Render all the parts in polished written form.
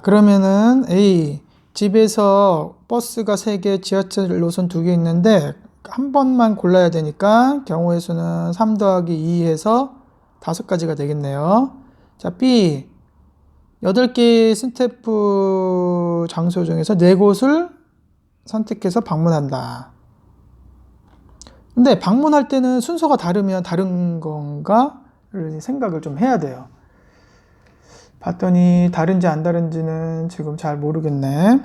그러면은 A, 집에서 버스가 3개, 지하철 노선 2개 있는데 한 번만 골라야 되니까 경우의 수는 3 더하기 2 해서 5가지가 되겠네요. 자, B, 8개의 스탬프 장소 중에서 4곳을 선택해서 방문한다. 근데 방문할 때는 순서가 다르면 다른 건가를 생각을 좀 해야 돼요. 봤더니 다른지 안 다른지는 지금 잘 모르겠네.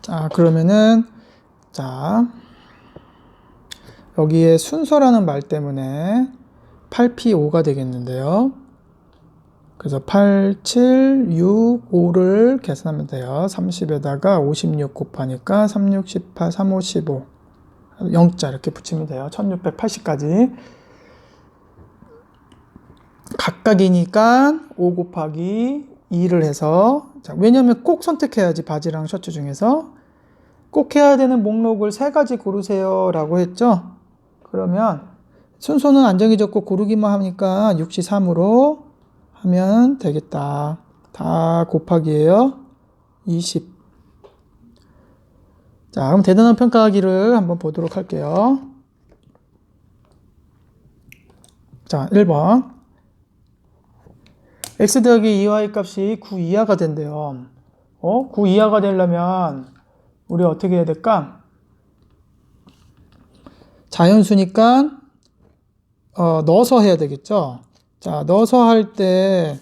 자, 그러면은 자, 여기에 순서라는 말 때문에 8P5가 되겠는데요. 그래서 8, 7, 6, 5를 계산하면 돼요. 30에다가 56 곱하니까 3, 6, 18, 3, 5, 15 0자 이렇게 붙이면 돼요. 1680까지. 각각이니까 5 곱하기 2를 해서, 자, 왜냐면 꼭 선택해야지. 바지랑 셔츠 중에서 꼭 해야 되는 목록을 3가지 고르세요 라고 했죠. 그러면 순서는 안 정해졌고 고르기만 하니까 63으로 하면 되겠다. 다 곱하기예요. 20. 자, 그럼 대단한 평가하기를 한번 보도록 할게요. 자, 1번. x 더하기 2y 값이 9 이하가 된대요. 9 이하가 되려면 우리 어떻게 해야 될까? 자연수니까 넣어서 해야 되겠죠. 자, 넣어서 할 때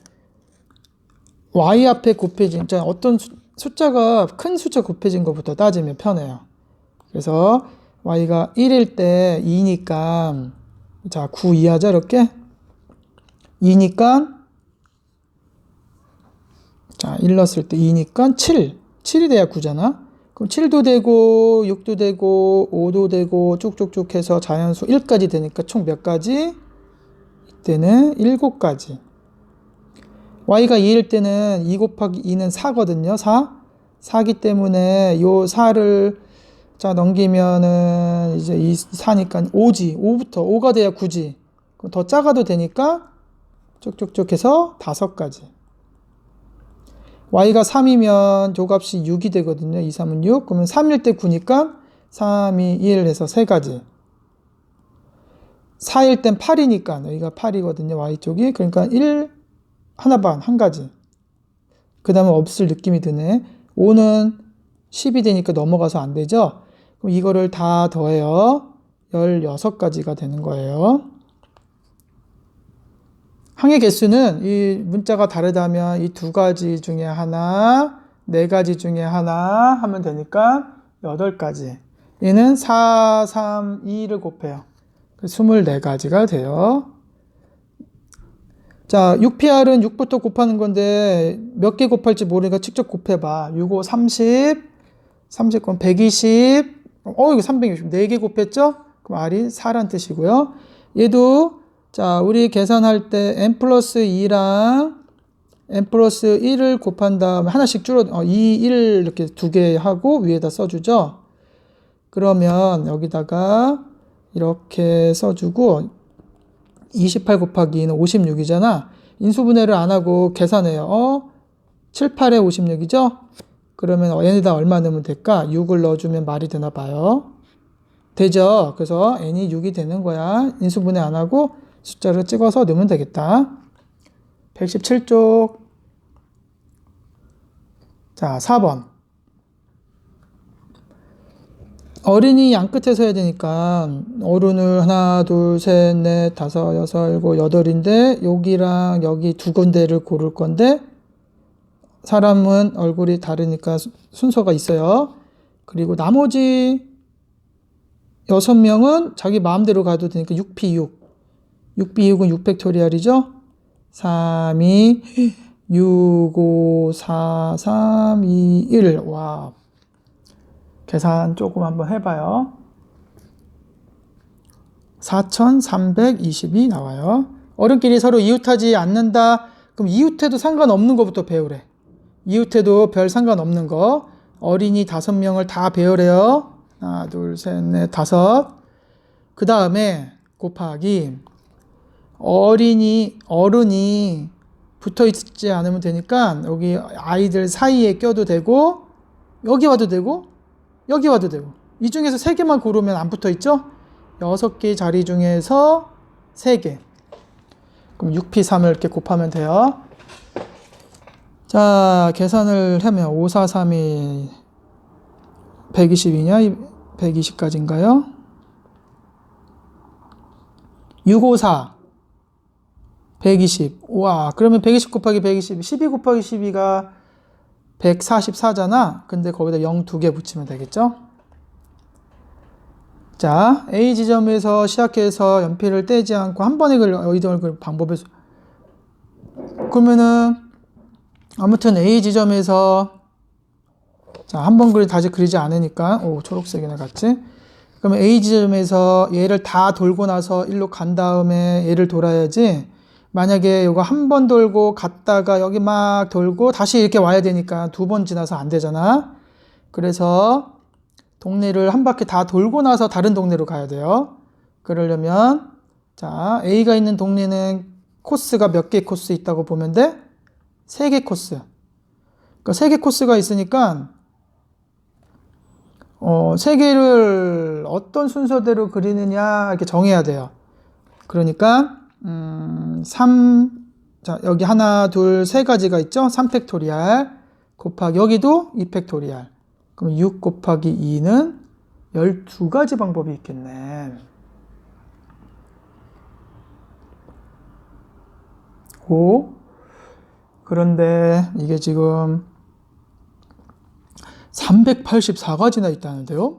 y 앞에 곱해진, 자, 어떤 숫자가 큰 숫자 곱해진 것부터 따지면 편해요. 그래서 y가 1일 때 2니까, 자, 9 이하죠, 이렇게. 2니까, 자, 1 넣었을 때 2니까 7. 7이 돼야 9잖아. 그럼 7도 되고, 6도 되고, 5도 되고, 쭉쭉쭉 해서 자연수 1까지 되니까 총 몇 가지? 이때는 7가지. y가 2일 때는 2 곱하기 2는 4거든요. 4. 4기 때문에 요 4를 자 넘기면은 이제 4니까 5지. 5부터 5가 돼야 9지. 그럼 더 작아도 되니까 쭉쭉쭉 해서 5가지. y가 3이면 조값이 6이 되거든요. 2, 3은 6. 그러면 3일 때 9니까 3, 2, 1 해서 3가지. 4일 땐 8이니까 여기가 8이거든요. y쪽이. 그러니까 1, 하나 반, 한 가지. 그 다음에 없을 느낌이 드네. 5는 10이 되니까 넘어가서 안 되죠. 그럼 이거를 다 더해요. 16가지가 되는 거예요. 항의 개수는 이 문자가 다르다면 이 2가지 중에 하나, 4가지 중에 하나 하면 되니까 8가지. 얘는 4, 3, 2를 곱해요. 24가지가 돼요. 자, 6PR은 6부터 곱하는 건데 몇 개 곱할지 모르니까 직접 곱해봐. 6, 5, 30, 30건 120, 이거 360, 4개 곱했죠? 그럼 R이 4란 뜻이고요. 얘도, 자, 우리 계산할 때 n 플러스 2랑 n 플러스 1을 곱한 다음에 하나씩 2, 1 이렇게 2개 하고 위에다 써주죠? 그러면 여기다가 이렇게 써주고 28 곱하기 2는 56이잖아. 인수분해를 안 하고 계산해요. 7, 8에 56이죠? 그러면 n에다 얼마 넣으면 될까? 6을 넣어주면 말이 되나 봐요. 되죠? 그래서 n이 6이 되는 거야. 인수분해 안 하고 숫자를 찍어서 넣으면 되겠다. 117쪽. 자, 4번. 어른이 양 끝에서 해야 되니까 어른을 하나, 둘, 셋, 넷, 다섯, 여섯, 일곱, 여덟인데 여기랑 여기 2군데를 고를 건데 사람은 얼굴이 다르니까 순서가 있어요. 그리고 나머지 6명은 자기 마음대로 가도 되니까 6P6. 6B6은 6팩토리얼이죠. 3, 2, 6, 5, 4, 3, 2, 1. 와. 계산 조금 한번 해봐요. 4320이 나와요. 어른끼리 서로 이웃하지 않는다. 그럼 이웃해도 상관없는 것부터 배우래. 이웃해도 별 상관없는 거. 어린이 5명을 다 배우래요. 하나, 둘, 셋, 넷, 5. 그 다음에 곱하기 어른이 붙어 있지 않으면 되니까 여기 아이들 사이에 껴도 되고 여기 와도 되고 여기 와도 되고 이 중에서 3개만 고르면 안 붙어 있죠? 6개 자리 중에서 3개. 그럼 6P3을 이렇게 곱하면 돼요. 자, 계산을 하면 5, 4, 3이 120이냐? 120까지인가요? 6, 5, 4 120. 와, 그러면 120 곱하기 120, 12 곱하기 12가 144잖아. 근데 거기다 0 2개 붙이면 되겠죠? 자, A 지점에서 시작해서 연필을 떼지 않고 한 번에 의도를 그릴 방법에서 그러면은 아무튼 A 지점에서 자, 한 번 다시 그리지 않으니까 오, 초록색이나 같지? 그러면 A 지점에서 얘를 다 돌고 나서 일로 간 다음에 얘를 돌아야지. 만약에 이거 한 번 돌고 갔다가 여기 막 돌고 다시 이렇게 와야 되니까 2번 지나서 안 되잖아. 그래서 동네를 한 바퀴 다 돌고 나서 다른 동네로 가야 돼요. 그러려면 자, A가 있는 동네는 코스가 몇 개 코스 있다고 보면 돼? 3개 코스. 그러니까 3개 코스가 있으니까 3개를 어떤 순서대로 그리느냐 이렇게 정해야 돼요. 그러니까 3, 여기 하나, 둘, 3가지가 있죠? 3팩토리알 곱하기 여기도 2팩토리알. 그럼 6 곱하기 2는 12가지 방법이 있겠네. 오. 그런데 이게 지금 384가지나 있다는데요?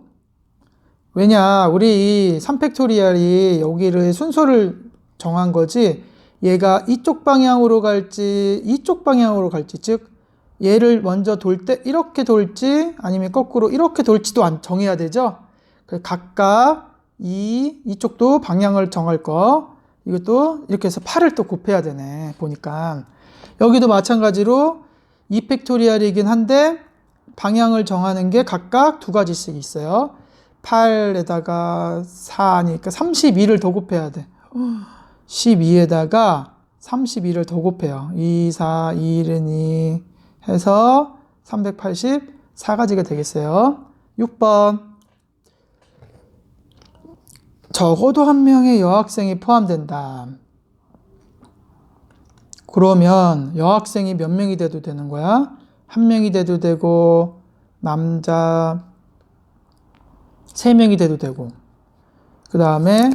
왜냐, 우리 3팩토리알이 여기를 순서를 정한 거지, 얘가 이쪽 방향으로 갈지, 이쪽 방향으로 갈지, 즉, 얘를 먼저 돌 때 이렇게 돌지, 아니면 거꾸로 이렇게 돌지도 정해야 되죠? 각각 이쪽도 방향을 정할 거, 이것도 이렇게 해서 8을 또 곱해야 되네, 보니까. 여기도 마찬가지로 2팩토리알이긴 한데, 방향을 정하는 게 각각 2가지씩 있어요. 8에다가 4니까 32를 더 곱해야 돼. 12에다가 32를 더 곱해요. 2, 4, 2, 1은 2 해서 384가지가 되겠어요. 6번. 적어도 한 명의 여학생이 포함된다. 그러면 여학생이 몇 명이 돼도 되는 거야? 한 명이 돼도 되고 남자 3명이 돼도 되고 그 다음에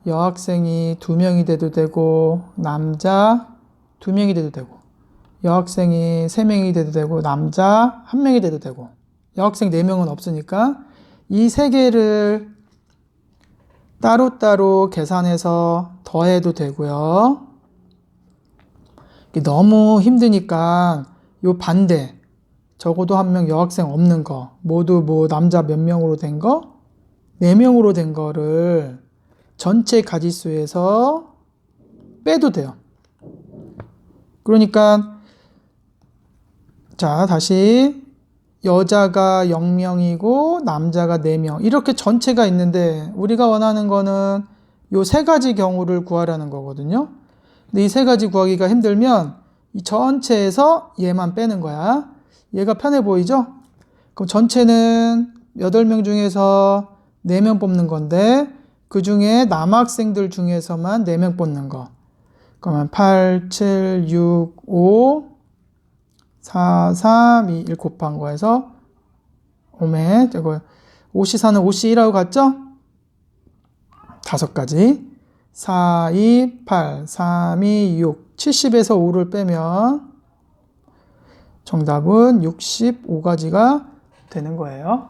여학생이 2명이 돼도 되고 남자 2명이 돼도 되고 여학생이 3명이 돼도 되고 남자 1명이 돼도 되고 여학생 4명은 없으니까 이 3개를 따로따로 계산해서 더해도 되고요. 너무 힘드니까 요 반대 적어도 한 명 여학생 없는 거 모두 뭐 남자 몇 명으로 된 거 4명으로 된 거를 전체 가지수에서 빼도 돼요. 그러니까 자 다시 여자가 0명이고 남자가 4명 이렇게 전체가 있는데 우리가 원하는 거는 요 3가지 경우를 구하라는 거거든요. 근데 이 3가지 구하기가 힘들면 이 전체에서 얘만 빼는 거야. 얘가 편해 보이죠? 그럼 전체는 8명 중에서 4명 뽑는 건데 그 중에 남학생들 중에서만 4명 뽑는 거. 그러면 8, 7, 6, 5, 4, 3, 2, 1 곱한 거에서 오메 이거 5C4는 5C1하고 같죠? 5가지 4, 2, 8, 3, 2, 6 70에서 5를 빼면 정답은 65가지가 되는 거예요.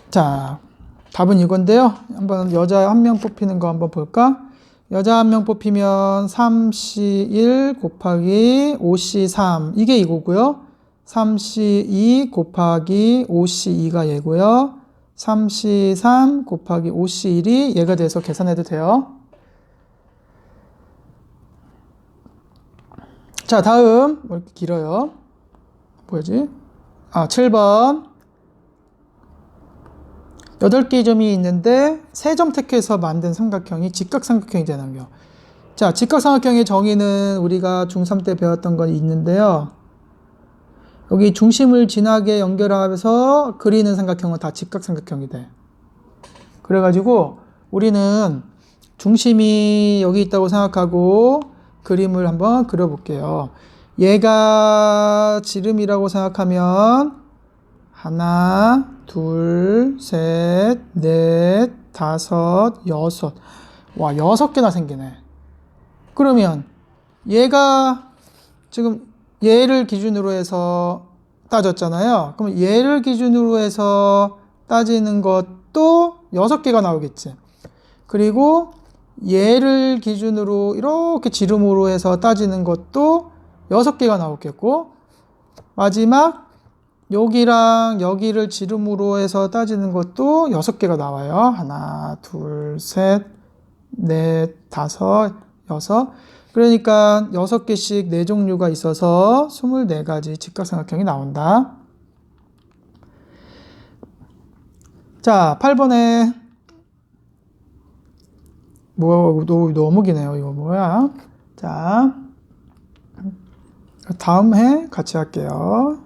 자, 답은 이건데요. 한번 여자 한 명 뽑히는 거 한번 볼까? 여자 한 명 뽑히면 3C1 곱하기 5C3 이게 이거고요. 3C2 곱하기 5C2가 얘고요. 3C3 곱하기 5C1이 얘가 돼서 계산해도 돼요. 자, 다음 뭐 이렇게 길어요. 뭐지? 7번 8개의 점이 있는데 3점 택해서 만든 삼각형이 직각삼각형이 되는 거. 자, 직각삼각형의 정의는 우리가 중3 때 배웠던 건 있는데요. 여기 중심을 진하게 연결하면서 그리는 삼각형은 다 직각삼각형이 돼. 그래가지고 우리는 중심이 여기 있다고 생각하고 그림을 한번 그려볼게요. 얘가 지름이라고 생각하면 하나, 둘, 셋, 넷, 다섯, 여섯. 와, 6개나 생기네. 그러면 얘가 지금 얘를 기준으로 해서 따졌잖아요. 그럼 얘를 기준으로 해서 따지는 것도 6개가 나오겠지. 그리고 얘를 기준으로 이렇게 지름으로 해서 따지는 것도 6개가 나오겠고, 마지막 여기랑 여기를 지름으로 해서 따지는 것도 6개가 나와요. 하나, 둘, 셋, 넷, 다섯, 여섯. 그러니까 6개씩 4종류가 있어서 24가지 직각삼각형이 나온다. 자, 8번에 너무 기네요. 이거 뭐야? 자, 다음 해 같이 할게요.